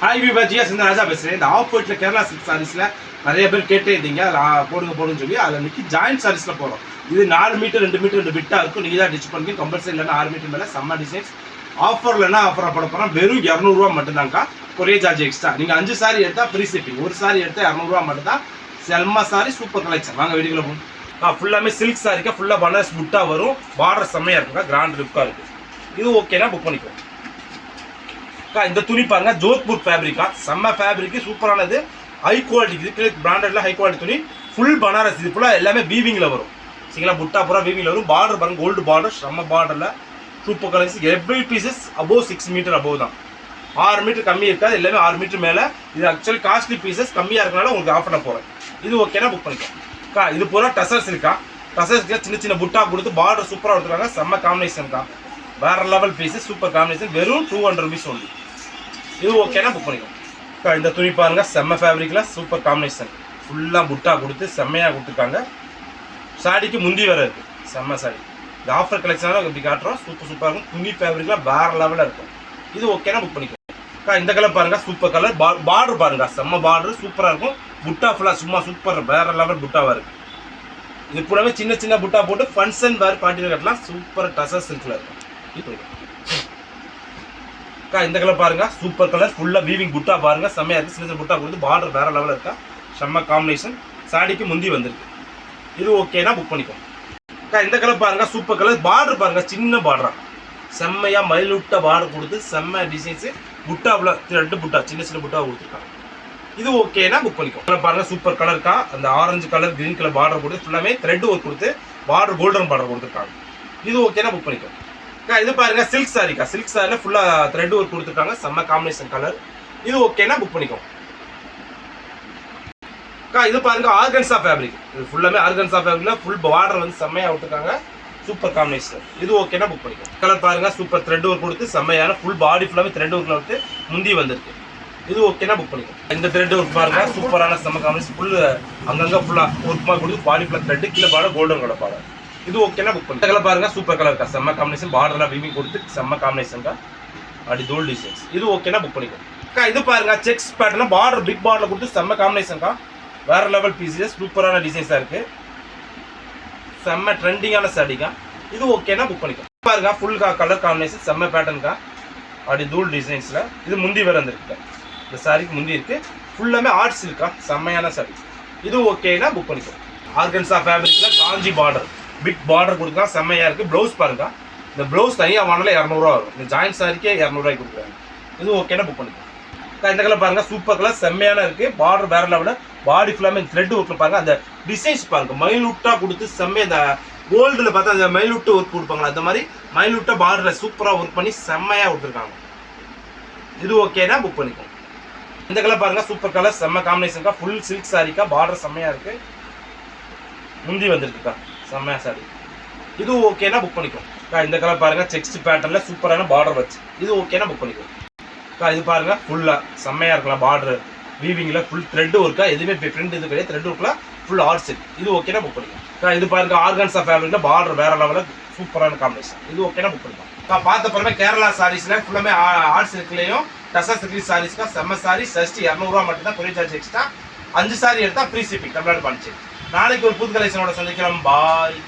Hi விபாஜியாஸ், இந்த ராஜா பேசுகிறேன். இந்த ஆஃப் ஒயிட்டில் கேரளா சில்க் சாரீஸில் நிறைய பேர் கேட்டே இருந்தீங்க. அதில் போடுன்னு சொல்லி அதில் நிற்கி ஜாயின்ட் சாரீஸில் போகிறோம். இது 4 மீட்டர் 2 மீட்டர் 2 பிட்டாக இருக்கும். நீங்கள் தான் டிச் பண்ணி கம்பல்சரி இல்லைன்னா 6 மீட்டர் மேலே செம்ம டிசைன்ஸ். ஆஃபர்லன்னா ஆஃபராக போட போகிறோம். வெறும் 200 மட்டும்தான்க்கா. Courier charge extra. நீங்கள் 5 சாரி எடுத்தால் ஃப்ரீ ஷிப்பிங். ஒரு சாரி எடுத்தால் 200 மட்டும்தான். செம்ம சாரி, சூப்பர் கலெக்ஷன். வாங்க வீடியோக்குள்ள போகும். ஃபுல்லாமே சில்க் சாரிக்கா. ஃபுல்லாக பனாரஸ் புட்டா வரும். பார்டர் செம்மையாக இருக்குங்க. கிராண்ட் லுக்காக இருக்குது. இது ஓகேனா புக் பண்ணிக்கோ. இந்த துணி பாருங்க, ஜோத்பூர் ஃபேப்ரிக்கா. செம்ம ஃபேப்ரிக், சூப்பரானது, ஹை குவாலிட்டி. பிராண்டட்ல ஹை குவாலிட்டி துணி. ஃபுல் பனாரஸ். இது ஃபுல்லாக எல்லாமே வீவிங்கில் வரும். சரிங்களா? புட்டா பூரா வீவிங்கில் வரும். பார்டர் பாருங்க, கோல்டு பார்டர். செம்ம பார்டரில் super colours. Every pieces above 6 metre above தான். 6 மீட்டர் கம்மி இருக்காது. எல்லாமே 6 மீட்டர் மேலே. இது ஆக்சுவலி காஸ்ட்லி பீசஸ். கம்மியாக இருக்கனால உங்களுக்கு ஆஃபர் போகிறேன். இது ஓகேனா புக் பண்ணிக்கோ. இது பூரா டசர்ஸ் இருக்கா. டசர்ஸ்க்கு சின்ன சின்ன புட்டா கொடுத்து பார்டர் சூப்பராக எடுத்துருக்காங்க. செம்ம காம்பினேஷன்க்கா. வேற லெவல் பீசஸ், சூப்பர் காம்பினேஷன். வெறும் 200 rupees ஒன்லி. இது ஓகேனா புக் பண்ணிக்கோ. இந்த துணி பாருங்க, செம்ம ஃபேப்ரிக்ல சூப்பர் காம்பினேஷன். ஃபுல்லாக புட்டா கொடுத்து செம்மையாக கொடுத்துருக்காங்க. சாடிக்கு முந்தி வேற இருக்கு. செம்ம சாடி. இந்த ஆஃபர் கலெக்ஷனால இப்படி காட்டுறோம். சூப்பராக இருக்கும். துணி ஃபேப்ரிக்ல வேற லெவலில் இருக்கும். இது ஓகேனா புக் பண்ணிக்கோ. இந்த கலர் பாருங்க, சூப்பர் கலர். பார்டர் பாருங்க, செம்ம பார்டர், சூப்பராக இருக்கும். புட்டா ஃபுல்லாக சும்மா சூப்பர், வேற லெவல் புட்டாவாக இருக்கு. இது கூடவே சின்ன சின்ன புட்டா போட்டு ஃபங்க்ஷன் வேறு பார்ட்டியில் கட்டலாம். சூப்பர் டசர் சில்க்ல இருக்கும். இந்த கலர் பாருங்க, சூப்பர் கலர். ஃபுல்லா வீவிங் புட்டா பாருங்க, செம்மையா இருக்கு. சின்ன சின்ன புட்டா கொடுத்து பார்டர் வேற லெவலில் இருக்கா. செம்ம காம்பினேஷன். சாடிக்கு முந்தி வந்திருக்கு. இது ஓகேனா புக் பண்ணிக்கோ. இந்த கலர் பாருங்க, சூப்பர் கலர். பார்டர் பாருங்க, சின்ன பார்டரா செம்மையா மைலூட்டா பார்டர் கொடுத்து செம்ம டிசைன்ஸ். புட்டாவில் 2 புட்டா, சின்ன சின்ன புட்டா கொடுத்துருக்காங்க. இது ஓகேனா புக் பண்ணிக்கோ. பாருங்க, சூப்பர் கலருக்கா. அந்த orange colour, green colour border கொடுத்து ஃபுல்லாமே த்ரெட் ஒர்க் கொடுத்து பார்டர் கோல்டன் பார்டர் கொடுத்துருக்காங்க. இது ஓகேனா புக் பண்ணிக்கோ. இது பாருங்க, சில்க் சாரிக்கா. சில்க் சாரில ஃபுல்லா த்ரெட் ஒர்க் கொடுத்துருக்காங்க. செம்ம காம்பினேஷன் கலர். இது ஓகேனா புக் பண்ணிக்கோ. இது பாருங்க, ஆர்கன்சா ஃபேப்ரிக். இது ஃபுல்லாமே ஆர்கன்சா ஃபேப்ரிக்ல ஃபுல் பார்டர் வந்து செம்மையா விட்டுருக்காங்க. Super combination. இது ஓகேனா புக் பண்ணிக்கோ. கலர் பாருங்க, சூப்பர் த்ரெட் ஒர்க் கொடுத்து செம்மையான ஃபுல் பாடி ஃபுல்லாமே த்ரெட் ஒர்க்ல வந்து முந்தி வந்திருக்கு. இது ஓகேனா புக் பண்ணிக்கோ. இந்த த்ரெட் ஒர்க் பாருங்க, சூப்பரான செம்ம காம்பினேஷன். ஃபுல் அங்கங்க ஃபுல்லா ஒர்க் மாதிரி கொடுத்து பாடி ஃபுல்லா த்ரெட், கீழே பாட கோல்டன் கலர் பாட. இது ஓகேனா புக் பண்ணி. கலர் பாருங்க, சூப்பர் கலர் இருக்கா. செம்ம காம்பினேஷன். பார்டர்லாம் வீவிங் கொடுத்து செம்ம காம்பினேஷன். அப்படி தோல் டிசைன்ஸ். இது ஓகேனா புக் பண்ணிக்கோ. இது பாருங்க, செக்ஸ் பேட்டர்ல பார்டர் பிக் பார்டர்ல கொடுத்து செம்ம காம்பினேஷன்க்கா. வேற லெவல் பீசஸ், சூப்பரான டிசைன்ஸா இருக்கு. செம்ம ட்ரெண்டிங்கான சாடிக்கா. இது ஓகேனா புக் பண்ணிக்கோ. பாருங்க, ஃபுல் கலர் காம்பினேஷன், செம்ம பேட்டர்ன்க்கா. அப்படி தூள் டிசைன்ஸ்ல. இது முந்தி வேற வந்திருக்கு. இந்த சாரிக்கு முந்தி இருக்கு. ஃபுல்லாமே ஆர்ட்ஸ் இருக்கா. செம்மையான சாரி. இது ஓகேனா புக் பண்ணிக்கோ. ஆர்கன்சா ஃபேப்ரிக்ல காஞ்சி பார்டர், பிக் பார்டர் கொடுத்தா செம்மையா இருக்கு. ப்ளவுஸ் பாருங்க. இந்த ப்ளவுஸ் தனியாக வாங்கினால 200 வரும். இந்த ஜாயின்ட் சாரிக்கே 200 கொடுக்குறாங்க. இது ஓகேனா புக் பண்ணிக்கோ. இந்த கலர் பாருங்க, சூப்பர் கலர், செம்மையான இருக்கு. பார்டர் வேற லெவலில். பாடி ஃபுல்லாமே த்ரெட் ஒர்க்ல பாருங்க. அந்த டிசைன்ஸ் பாருங்க, மைலூட்டா கொடுத்து செம்மையா. இந்த கோல்டுல பார்த்தா அந்த மைலூட்டு ஒர்க் கொடுப்பாங்களா, அந்த மாதிரி மைலூட்டா பார்டர்ல சூப்பரா ஒர்க் பண்ணி செம்மையா கொடுத்துருக்காங்க. இது ஓகேனா புக் பண்ணிக்கோ. இந்த கலர் பாருங்க, சூப்பர் கலர், செம்ம காம்பினேஷன்க்கா. ஃபுல் சில்க் சாரிக்கா. பார்டர் செம்மையா இருக்கு. முந்தி வந்திருக்குக்கா. செம்மையா சாரி. இது ஓகேனா புக் பண்ணிக்கோ. இந்த கலர் பாருங்க, செக்ஸ் பேட்டர்ல சூப்பரான பார்டர் வச்சு. இது ஓகேனா புக் பண்ணிக்கோ. இது பாருங்க, ஃபுல்லா செம்மையா இருக்கலாம். பார்டர் வீவிங்ல ஃபுல் த்ரெட் ஒர்க்கா. எதுவுமே பிரிண்ட் இது கிடையாது. த்ரெட் ஒர்க்ல ஃபுல் ஆர்ட் செட். இது ஓகேனா புக் பண்ணிக்கோ. இது பாருங்க, ஆர்கன்சா ஃபேப்ரிக்ல பார்டர் வேற லெவலில் சூப்பரான காம்பினேஷன். இது ஓகேனா புக் பண்ணிக்கோ. பார்த்த பிறகு கேரளா சாரீஸ்ல ஃபுல்லாமே ஆர்ட் சில்க்லயும் டசர் சில்க் சாரீஸ்க்கா. செம்ம சாரி. ஜஸ்ட் 200 மட்டும் தான். Courier charge extra. 5 சாரி எடுத்தா ஃப்ரீ ஷிப்பிங். தமிழ்நாடு பாண்டிச்சேரி. நாளைக்கு ஒரு புது கலெக்ஷனோட சந்திக்கலாம். பாய்.